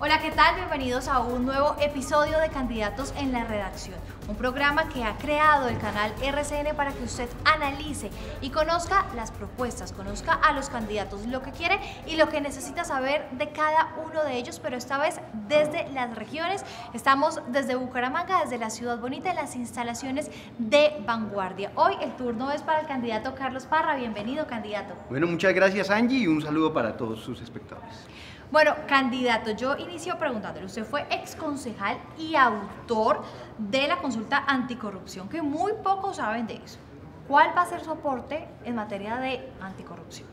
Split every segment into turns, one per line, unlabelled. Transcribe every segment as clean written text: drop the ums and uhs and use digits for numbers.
Hola, ¿qué tal? Bienvenidos a un nuevo episodio de Candidatos en la Redacción, un programa que ha creado el canal RCN para que usted analice y conozca las propuestas, conozca a los candidatos, lo que quiere y lo que necesita saber de cada uno de ellos, pero esta vez desde las regiones. Estamos desde Bucaramanga, desde la ciudad bonita, en las instalaciones de Vanguardia. Hoy el turno es para el candidato Carlos Parra. Bienvenido, candidato.
Bueno, muchas gracias, Angie, y un saludo para todos sus espectadores.
Bueno, candidato, yo inicio preguntándole, usted fue exconcejal y autor de la consulta anticorrupción, que muy pocos saben de eso. ¿Cuál va a ser su aporte en materia de anticorrupción?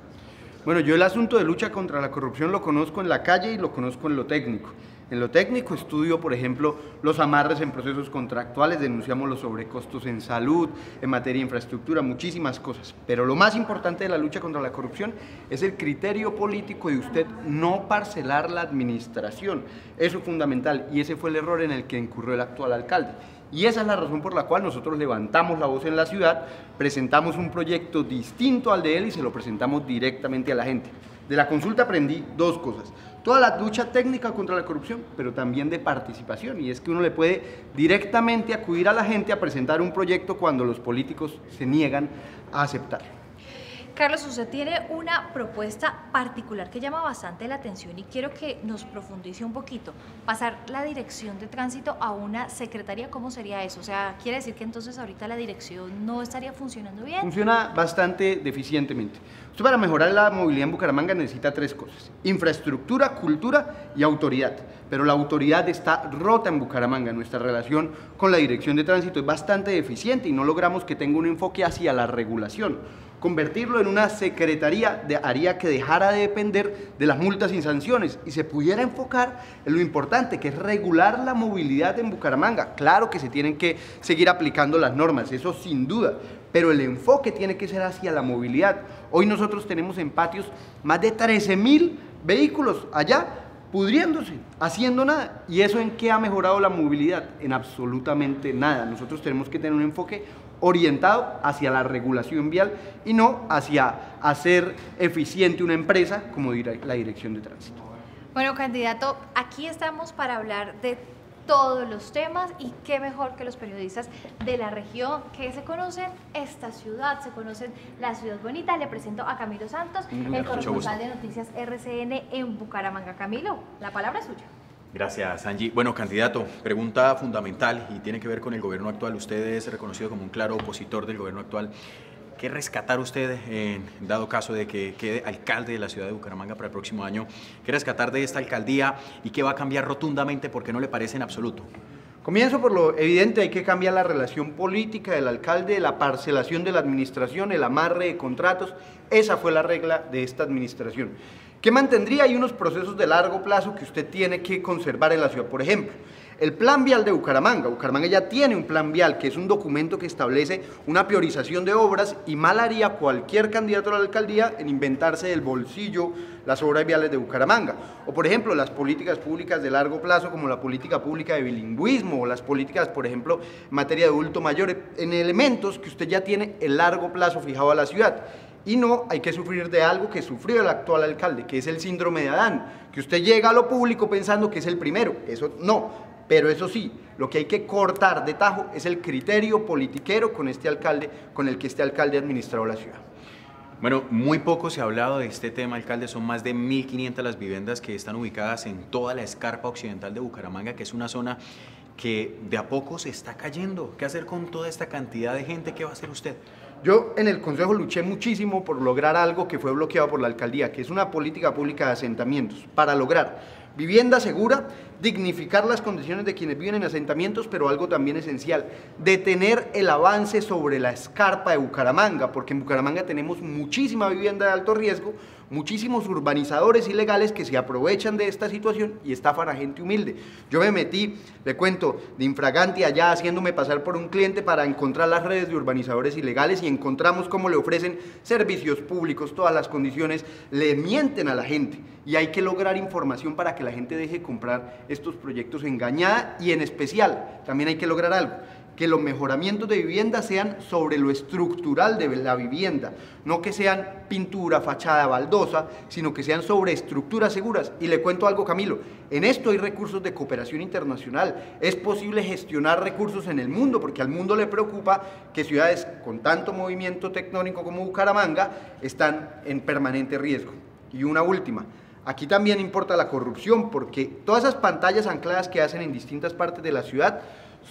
Bueno, yo el asunto de lucha contra la corrupción lo conozco en la calle y lo conozco en lo técnico. En lo técnico estudio, por ejemplo, los amarres en procesos contractuales, denunciamos los sobrecostos en salud, en materia de infraestructura, muchísimas cosas. Pero lo más importante de la lucha contra la corrupción es el criterio político de usted no parcelar la administración. Eso es fundamental y ese fue el error en el que incurrió el actual alcalde. Y esa es la razón por la cual nosotros levantamos la voz en la ciudad, presentamos un proyecto distinto al de él y se lo presentamos directamente a la gente. De la consulta aprendí dos cosas: toda la lucha técnica contra la corrupción, pero también de participación, y es que uno le puede directamente acudir a la gente a presentar un proyecto cuando los políticos se niegan a aceptarlo.
Carlos, usted tiene una propuesta particular que llama bastante la atención y quiero que nos profundice un poquito. Pasar la dirección de tránsito a una secretaría, ¿cómo sería eso? O sea, ¿quiere decir que entonces ahorita la dirección no estaría funcionando bien?
Funciona bastante deficientemente. Usted, para mejorar la movilidad en Bucaramanga, necesita tres cosas: infraestructura, cultura y autoridad. Pero la autoridad está rota en Bucaramanga. Nuestra relación con la dirección de tránsito es bastante deficiente y no logramos que tenga un enfoque hacia la regulación. Convertirlo en una secretaría haría que dejara de depender de las multas y sanciones y se pudiera enfocar en lo importante, que es regular la movilidad en Bucaramanga. Claro que se tienen que seguir aplicando las normas, eso sin duda, pero el enfoque tiene que ser hacia la movilidad. Hoy nosotros tenemos en patios más de 13.000 vehículos allá pudriéndose, haciendo nada. ¿Y eso en qué ha mejorado la movilidad? En absolutamente nada. Nosotros tenemos que tener un enfoque orientado hacia la regulación vial y no hacia hacer eficiente una empresa como la dirección de tránsito.
Bueno, candidato, aquí estamos para hablar de todos los temas y qué mejor que los periodistas de la región que se conocen esta ciudad, se conocen la ciudad bonita. Le presento a Camilo Santos, el corresponsal de Noticias RCN en Bucaramanga. Camilo, la palabra es suya.
Gracias, Angie. Bueno, candidato, pregunta fundamental y tiene que ver con el gobierno actual. Usted es reconocido como un claro opositor del gobierno actual. ¿Qué rescatar usted en dado caso de que quede alcalde de la ciudad de Bucaramanga para el próximo año? ¿Qué rescatar de esta alcaldía y qué va a cambiar rotundamente porque no le parece en absoluto?
Comienzo por lo evidente: hay que cambiar la relación política del alcalde, la parcelación de la administración, el amarre de contratos. Esa fue la regla de esta administración. ¿Qué mantendría? Hay unos procesos de largo plazo que usted tiene que conservar en la ciudad. Por ejemplo, el plan vial de Bucaramanga. Bucaramanga ya tiene un plan vial, que es un documento que establece una priorización de obras, y mal haría cualquier candidato a la alcaldía en inventarse del bolsillo las obras viales de Bucaramanga. O, por ejemplo, las políticas públicas de largo plazo, como la política pública de bilingüismo, o las políticas, por ejemplo, en materia de adulto mayor, en elementos que usted ya tiene el largo plazo fijado a la ciudad. Y no hay que sufrir de algo que sufrió el actual alcalde, que es el síndrome de Adán, que usted llega a lo público pensando que es el primero. Eso no, pero eso sí, lo que hay que cortar de tajo es el criterio politiquero con este alcalde, con el que este alcalde ha administrado la ciudad.
Bueno, muy poco se ha hablado de este tema, alcalde. Son más de 1.500 las viviendas que están ubicadas en toda la escarpa occidental de Bucaramanga, que es una zona que de a poco se está cayendo. ¿Qué hacer con toda esta cantidad de gente? ¿Qué va a hacer usted?
Yo en el Consejo luché muchísimo por lograr algo que fue bloqueado por la alcaldía, que es una política pública de asentamientos, para lograr vivienda segura, dignificar las condiciones de quienes viven en asentamientos, pero algo también esencial: detener el avance sobre la escarpa de Bucaramanga, porque en Bucaramanga tenemos muchísima vivienda de alto riesgo, muchísimos urbanizadores ilegales que se aprovechan de esta situación y estafan a gente humilde. Yo me metí, le cuento, de infraganti allá, haciéndome pasar por un cliente para encontrar las redes de urbanizadores ilegales, y encontramos cómo le ofrecen servicios públicos, todas las condiciones, le mienten a la gente, y hay que lograr información para que la gente deje de comprar estos proyectos engañada. Y en especial, también hay que lograr algo: que los mejoramientos de vivienda sean sobre lo estructural de la vivienda, no que sean pintura, fachada, baldosa, sino que sean sobre estructuras seguras. Y le cuento algo, Camilo, en esto hay recursos de cooperación internacional, es posible gestionar recursos en el mundo, porque al mundo le preocupa que ciudades con tanto movimiento tectónico como Bucaramanga están en permanente riesgo. Y una última, aquí también importa la corrupción, porque todas esas pantallas ancladas que hacen en distintas partes de la ciudad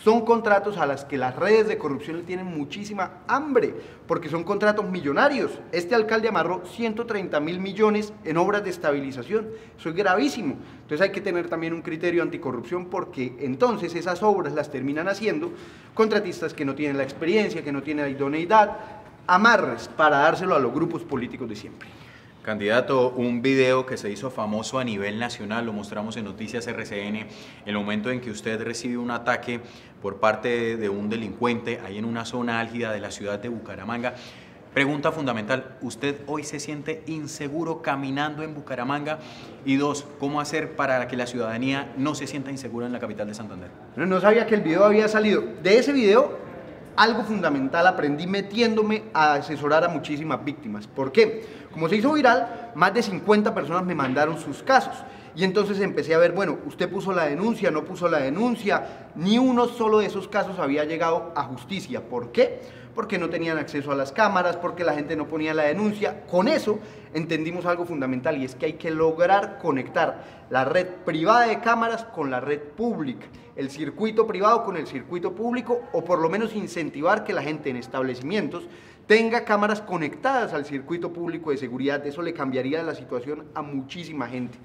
son contratos a las que las redes de corrupción le tienen muchísima hambre, porque son contratos millonarios. Este alcalde amarró 130.000 millones en obras de estabilización, eso es gravísimo. Entonces hay que tener también un criterio anticorrupción, porque entonces esas obras las terminan haciendo contratistas que no tienen la experiencia, que no tienen la idoneidad, amarres para dárselo a los grupos políticos de siempre.
Candidato, un video que se hizo famoso a nivel nacional, lo mostramos en Noticias RCN, el momento en que usted recibe un ataque por parte de un delincuente ahí en una zona álgida de la ciudad de Bucaramanga. Pregunta fundamental, ¿usted hoy se siente inseguro caminando en Bucaramanga? Y dos, ¿cómo hacer para que la ciudadanía no se sienta insegura en la capital de Santander?
No sabía que el video había salido. De ese video, algo fundamental aprendí metiéndome a asesorar a muchísimas víctimas. ¿Por qué? Como se hizo viral, más de 50 personas me mandaron sus casos. Y entonces empecé a ver, bueno, usted puso la denuncia, no puso la denuncia, ni uno solo de esos casos había llegado a justicia. ¿Por qué? Porque no tenían acceso a las cámaras, porque la gente no ponía la denuncia. Con eso entendimos algo fundamental, y es que hay que lograr conectar la red privada de cámaras con la red pública, el circuito privado con el circuito público, o por lo menos incentivar que la gente en establecimientos tenga cámaras conectadas al circuito público de seguridad. Eso le cambiaría la situación a muchísima gente.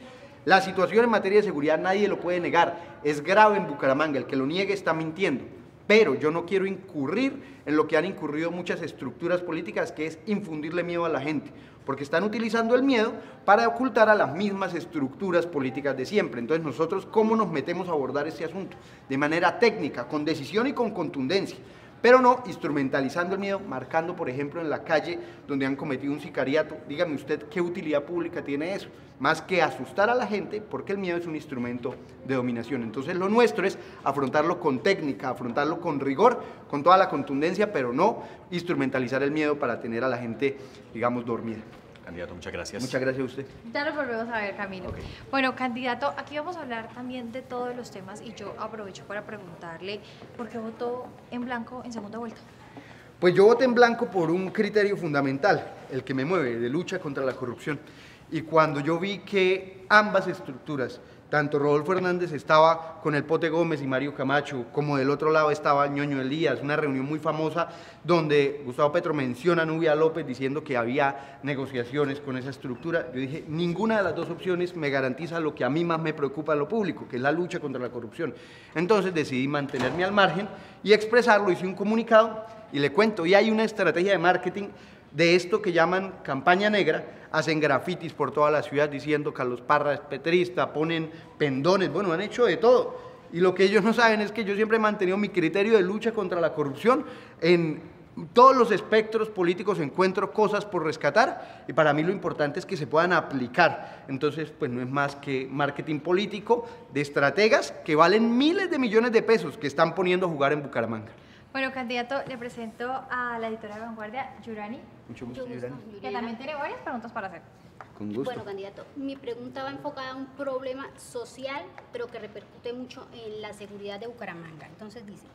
La situación en materia de seguridad nadie lo puede negar, es grave en Bucaramanga, el que lo niegue está mintiendo. Pero yo no quiero incurrir en lo que han incurrido muchas estructuras políticas, que es infundirle miedo a la gente, porque están utilizando el miedo para ocultar a las mismas estructuras políticas de siempre. Entonces nosotros, ¿cómo nos metemos a abordar este asunto? De manera técnica, con decisión y con contundencia, pero no instrumentalizando el miedo, marcando, por ejemplo, en la calle donde han cometido un sicariato. Dígame usted qué utilidad pública tiene eso, más que asustar a la gente, porque el miedo es un instrumento de dominación. Entonces lo nuestro es afrontarlo con técnica, afrontarlo con rigor, con toda la contundencia, pero no instrumentalizar el miedo para tener a la gente, digamos, dormida.
Candidato, muchas gracias.
Muchas gracias a usted.
Ya lo volvemos a ver, Camilo.
Okay.
Bueno, candidato, aquí vamos a hablar también de todos los temas, y yo aprovecho para preguntarle por qué votó en blanco en segunda vuelta.
Pues yo voté en blanco por un criterio fundamental, el que me mueve, de lucha contra la corrupción. Y cuando yo vi que ambas estructuras, tanto Rodolfo Hernández estaba con el Pote Gómez y Mario Camacho, como del otro lado estaba Ñoño Elías, una reunión muy famosa donde Gustavo Petro menciona a Nubia López diciendo que había negociaciones con esa estructura, yo dije, ninguna de las dos opciones me garantiza lo que a mí más me preocupa en lo público, que es la lucha contra la corrupción. Entonces decidí mantenerme al margen y expresarlo, hice un comunicado y le cuento, y hay una estrategia de marketing de esto que llaman campaña negra. Hacen grafitis por toda la ciudad diciendo Carlos Parra es petrista, ponen pendones, bueno, han hecho de todo. Y lo que ellos no saben es que yo siempre he mantenido mi criterio de lucha contra la corrupción. En todos los espectros políticos encuentro cosas por rescatar, y para mí lo importante es que se puedan aplicar. Entonces, pues no es más que marketing político de estrategas que valen miles de millones de pesos que están poniendo a jugar en Bucaramanga.
Bueno, candidato, le presento a la editora de Vanguardia, Yurani,
Mucho gusto, Yurani.
que también tiene varias preguntas para hacer.
Con gusto.
Bueno, candidato, mi pregunta va enfocada a un problema social, pero que repercute mucho en la seguridad de Bucaramanga. Entonces dice,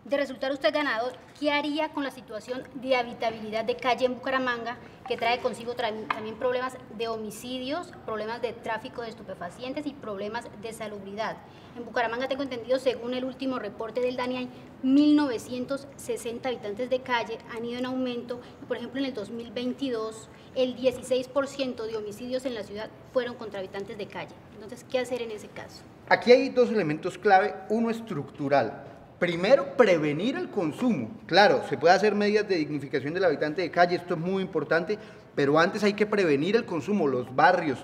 de resultar usted ganador, ¿qué haría con la situación de habitabilidad de calle en Bucaramanga, que trae consigo también problemas de homicidios, problemas de tráfico de estupefacientes y problemas de salubridad? En Bucaramanga, tengo entendido, según el último reporte del DANI, hay 1.960 habitantes de calle, han ido en aumento, y por ejemplo en el 2022 el 16% de homicidios en la ciudad fueron contra habitantes de calle. Entonces, ¿qué hacer en ese caso?
Aquí hay dos elementos clave, uno estructural. Primero, prevenir el consumo. Claro, se puede hacer medidas de dignificación del habitante de calle, esto es muy importante, pero antes hay que prevenir el consumo. Los barrios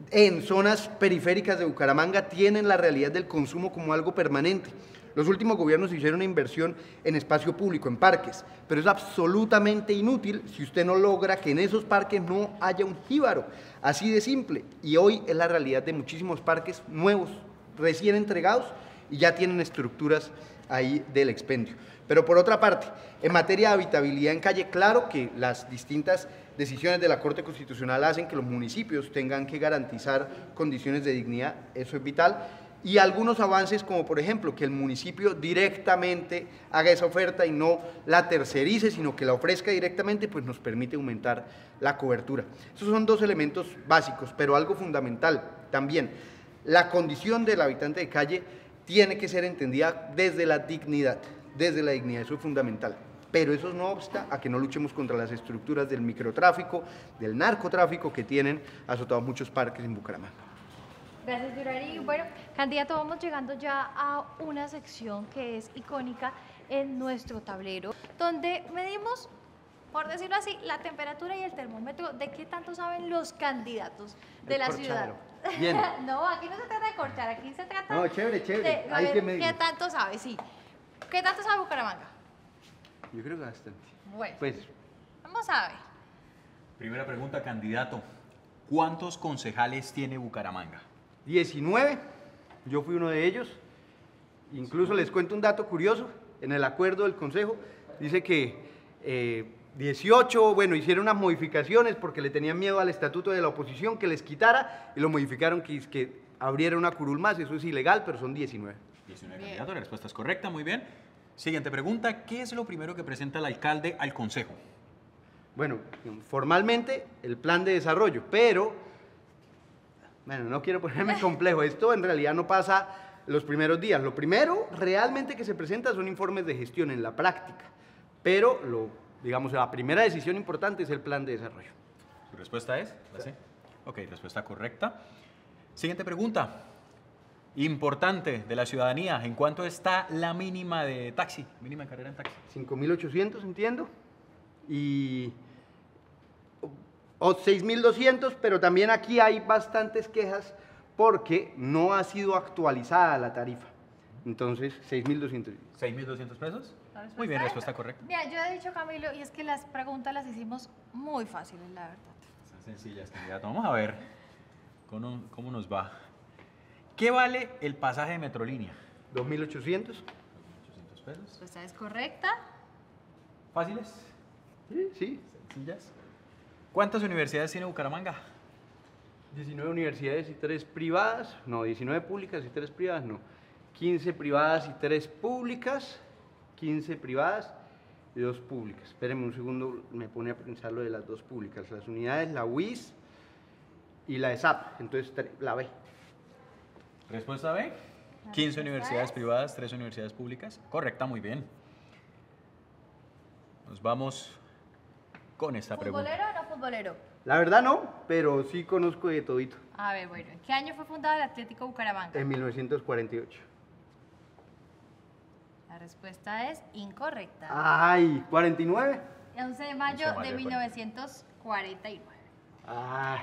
en zonas periféricas de Bucaramanga tienen la realidad del consumo como algo permanente. Los últimos gobiernos hicieron una inversión en espacio público, en parques, pero es absolutamente inútil si usted no logra que en esos parques no haya un jíbaro, así de simple. Y hoy es la realidad de muchísimos parques nuevos, recién entregados, y ya tienen estructuras ahí del expendio. Pero por otra parte, en materia de habitabilidad en calle, claro que las distintas decisiones de la Corte Constitucional hacen que los municipios tengan que garantizar condiciones de dignidad, eso es vital, y algunos avances como por ejemplo que el municipio directamente haga esa oferta y no la tercerice, sino que la ofrezca directamente, pues nos permite aumentar la cobertura. Esos son dos elementos básicos, pero algo fundamental también, la condición del habitante de calle tiene que ser entendida desde la dignidad, eso es fundamental. Pero eso no obsta a que no luchemos contra las estructuras del microtráfico, del narcotráfico que tienen azotados muchos parques en Bucaramanga.
Gracias, Yurari. Bueno, candidato, vamos llegando ya a una sección que es icónica en nuestro tablero, donde medimos, por decirlo así, la temperatura y el termómetro de qué tanto saben los candidatos de la ciudad.
Bien.
No, aquí no se trata de corchar, aquí se trata
No, chévere.
de
Hay
ver
que medir.
qué tanto sabe, sí. ¿Qué tanto sabe Bucaramanga?
Yo creo que bastante.
Bueno,
Pues,
vamos a ver.
Primera pregunta, candidato. ¿Cuántos concejales tiene Bucaramanga?
19, yo fui uno de ellos. Incluso les cuento un dato curioso. En el acuerdo del Consejo dice que 18, bueno, hicieron unas modificaciones porque le tenían miedo al estatuto de la oposición que les quitara y lo modificaron que abriera una curul más. Eso es ilegal, pero son 19.
19, candidato, la respuesta es correcta, muy bien. Siguiente pregunta, ¿qué es lo primero que presenta el alcalde al Consejo?
Bueno, formalmente el plan de desarrollo, pero, bueno, no quiero ponerme complejo, esto en realidad no pasa los primeros días. Lo primero realmente que se presenta son informes de gestión en la práctica, pero digamos, la primera decisión importante es el plan de desarrollo.
¿Su respuesta es? ¿La C? Ok, respuesta correcta. Siguiente pregunta. Importante de la ciudadanía, ¿en cuánto está la mínima de taxi, mínima de carrera en taxi?
5.800, entiendo, o 6.200, pero también aquí hay bastantes quejas porque no ha sido actualizada la tarifa. Entonces, 6.200.
¿6.200 pesos? Muy bien, respuesta correcta.
Mira, yo he dicho, Camilo, y es que las preguntas las hicimos muy fáciles, la verdad.
Están sencillas, candidato. Vamos a ver cómo nos va. ¿Qué vale el pasaje de Metrolínea?
2.800.
800 pesos.
Pues esta es correcta.
¿Fáciles?
Sí.
¿Sencillas? ¿Cuántas universidades tiene Bucaramanga?
19 universidades y 3 privadas. No, 19 públicas y 3 privadas, no. 15 privadas y 3 públicas. 15 privadas y 2 públicas. Espérenme un segundo, me pone a pensar lo de las 2 públicas. Las unidades, la UIS y la ESAP. Entonces, la B.
Respuesta B. 15 universidades privadas, 3 universidades públicas. Correcta, muy bien. Nos vamos con esta pregunta.
¿Futbolero o no futbolero?
La verdad no, pero sí conozco de todito.
A ver, bueno, ¿en qué año fue fundado el Atlético Bucaramanga?
En 1948.
La respuesta es incorrecta.
Ay, 49.
11 de mayo
11 de mayo
de
de
1949.
Ay.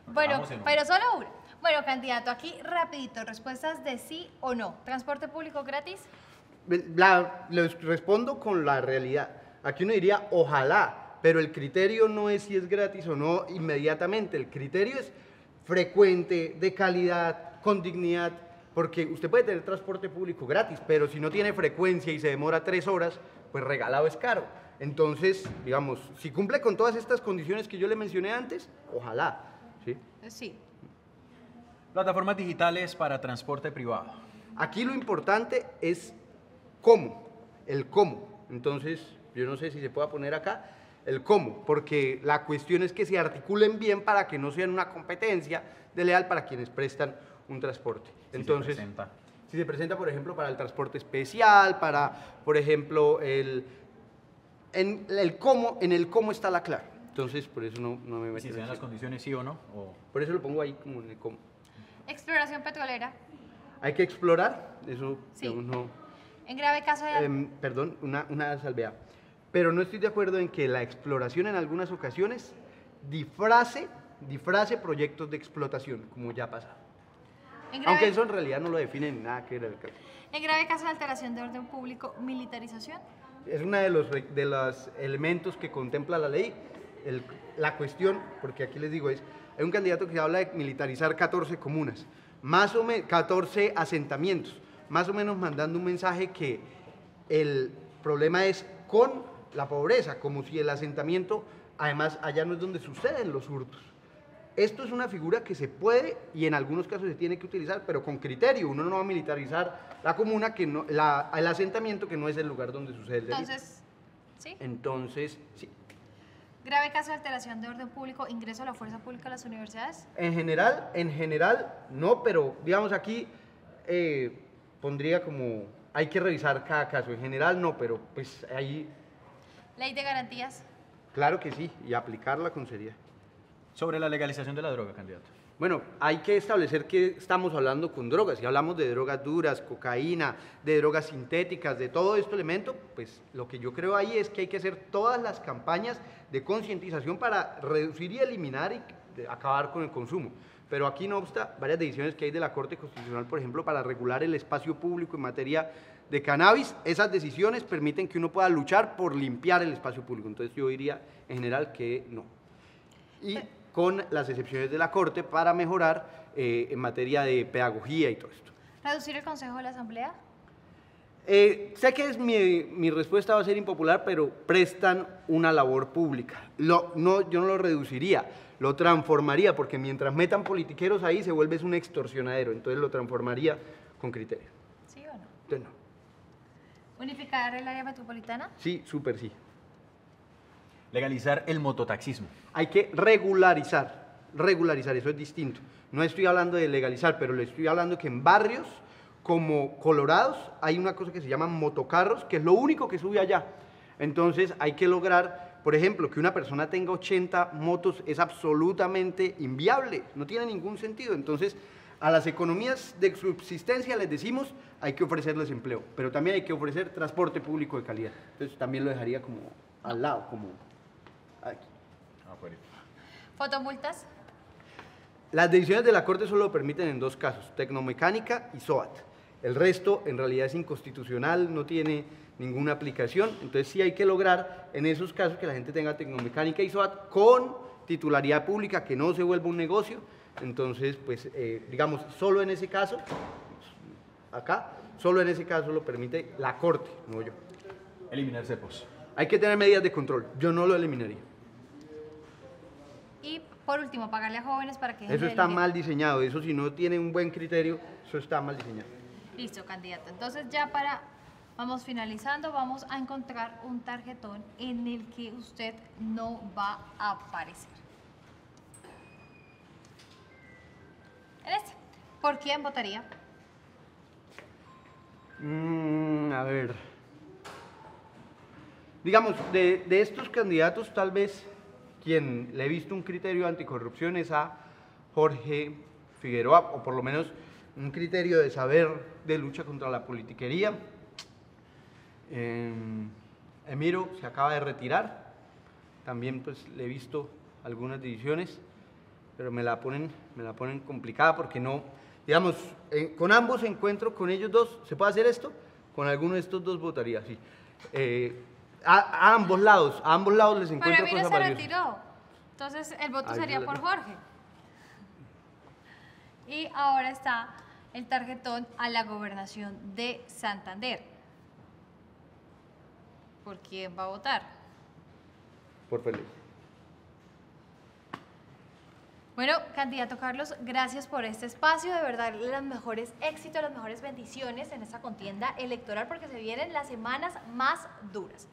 Bueno,
Vamos en una.
pero solo una. Bueno, candidato, aquí rapidito, respuestas de sí o no. ¿Transporte público gratis?
Les respondo con la realidad. Aquí uno diría ojalá, pero el criterio no es si es gratis o no inmediatamente. El criterio es frecuente, de calidad, con dignidad, porque usted puede tener transporte público gratis, pero si no tiene frecuencia y se demora 3 horas, pues regalado es caro. Entonces, digamos, si cumple con todas estas condiciones que yo le mencioné antes, ojalá. ¿Sí?
Sí.
Plataformas digitales para transporte privado.
Aquí lo importante es cómo, el cómo. Entonces, yo no sé si se pueda poner acá el cómo, porque la cuestión es que se articulen bien para que no sean una competencia desleal para quienes prestan un transporte. Entonces, si se presenta, por ejemplo, para el transporte especial, para, por ejemplo, en el cómo está la clave. Entonces, por eso no me meto
Si
en
se dan las
eso.
condiciones, sí o no.
Por eso lo pongo ahí como en el cómo.
Exploración petrolera.
Hay que explorar, eso
Sí.
digamos, no.
En grave caso de...
Perdón, una salvedad. Pero no estoy de acuerdo en que la exploración en algunas ocasiones disfrace proyectos de explotación, como ya ha pasado. Aunque eso en realidad no lo define en nada que ver.
En grave caso de alteración de orden público, militarización.
Es uno de los elementos que contempla la ley. La cuestión, porque aquí les digo, hay un candidato que habla de militarizar 14 comunas. más o menos 14 asentamientos, más o menos mandando un mensaje que el problema es con la pobreza, como si el asentamiento, además allá no es donde suceden los hurtos. Esto es una figura que se puede y en algunos casos se tiene que utilizar, pero con criterio. Uno no va a militarizar la comuna, que no, el asentamiento, que no es el lugar donde sucede el delito.
Entonces, ¿sí?
Entonces, sí.
Grave caso de alteración de orden público, ingreso a la fuerza pública a las universidades.
En general, no, pero digamos aquí pondría como, hay que revisar cada caso. En general no, pero pues ahí...
Ley de garantías.
Claro que sí, y aplicarla con seriedad.
Sobre la legalización de la droga, candidato.
Bueno, hay que establecer que estamos hablando con drogas. Si hablamos de drogas duras, cocaína, de drogas sintéticas, de todo este elemento, pues lo que yo creo ahí es que hay que hacer todas las campañas de concientización para reducir y eliminar y acabar con el consumo. Pero aquí no obsta varias decisiones que hay de la Corte Constitucional, por ejemplo, para regular el espacio público en materia de cannabis. Esas decisiones permiten que uno pueda luchar por limpiar el espacio público. Entonces yo diría en general que no. Y con las excepciones de la Corte para mejorar en materia de pedagogía y todo esto.
¿Reducir el Consejo de la Asamblea?
Sé que mi respuesta va a ser impopular, pero prestan una labor pública. Yo no lo reduciría, lo transformaría, porque mientras metan politiqueros ahí se vuelve un extorsionadero, entonces lo transformaría con criterio.
¿Sí o no?
Entonces no.
¿Unificar el área metropolitana?
Sí, súper sí.
Legalizar el mototaxismo.
Hay que regularizar, eso es distinto. No estoy hablando de legalizar, pero le estoy hablando que en barrios como Colorados hay una cosa que se llama motocarros, que es lo único que sube allá. Entonces hay que lograr, por ejemplo, que una persona tenga 80 motos es absolutamente inviable, no tiene ningún sentido. Entonces a las economías de subsistencia les decimos hay que ofrecerles empleo, pero también hay que ofrecer transporte público de calidad. Entonces también lo dejaría como al lado, como aquí.
¿Fotomultas?
Las decisiones de la Corte solo lo permiten en dos casos, tecnomecánica y SOAT. El resto en realidad es inconstitucional, no tiene ninguna aplicación, entonces sí hay que lograr en esos casos que la gente tenga tecnomecánica y SOAT con titularidad pública, que no se vuelva un negocio. Entonces, pues, digamos, solo en ese caso, acá, solo en ese caso lo permite la Corte, no yo.
Eliminar cepos.
Hay que tener medidas de control, yo no lo eliminaría.
Y por último, pagarle a jóvenes para que...
Eso está mal diseñado, eso si no tiene un buen criterio, eso está mal diseñado.
Listo, candidato. Entonces ya vamos finalizando, vamos a encontrar un tarjetón en el que usted no va a aparecer. En este. ¿Por quién votaría?
A ver. Digamos, de estos candidatos, tal vez quien le he visto un criterio anticorrupción es a Jorge Figueroa, o por lo menos un criterio de saber de lucha contra la politiquería. Emiro se acaba de retirar, también pues le he visto algunas decisiones, pero me la ponen complicada porque no, digamos, con ambos encuentro, con ellos dos, ¿se puede hacer esto? Con alguno de estos dos votaría, sí. A ambos lados les encuentro
cosas valiosas. Pero mira, se retiró, entonces el voto sería por Jorge. Y ahora está el tarjetón a la gobernación de Santander. ¿Por quién va a votar?
Por Felipe.
Bueno, candidato Carlos, gracias por este espacio, de verdad, los mejores éxitos, las mejores bendiciones en esta contienda electoral, porque se vienen las semanas más duras.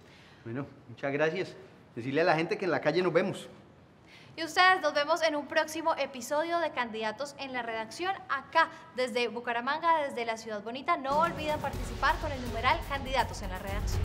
Bueno, muchas gracias. Decirle a la gente que en la calle nos vemos.
Y ustedes, nos vemos en un próximo episodio de Candidatos en la Redacción, acá desde Bucaramanga, desde la Ciudad Bonita. No olviden participar con el numeral Candidatos en la Redacción.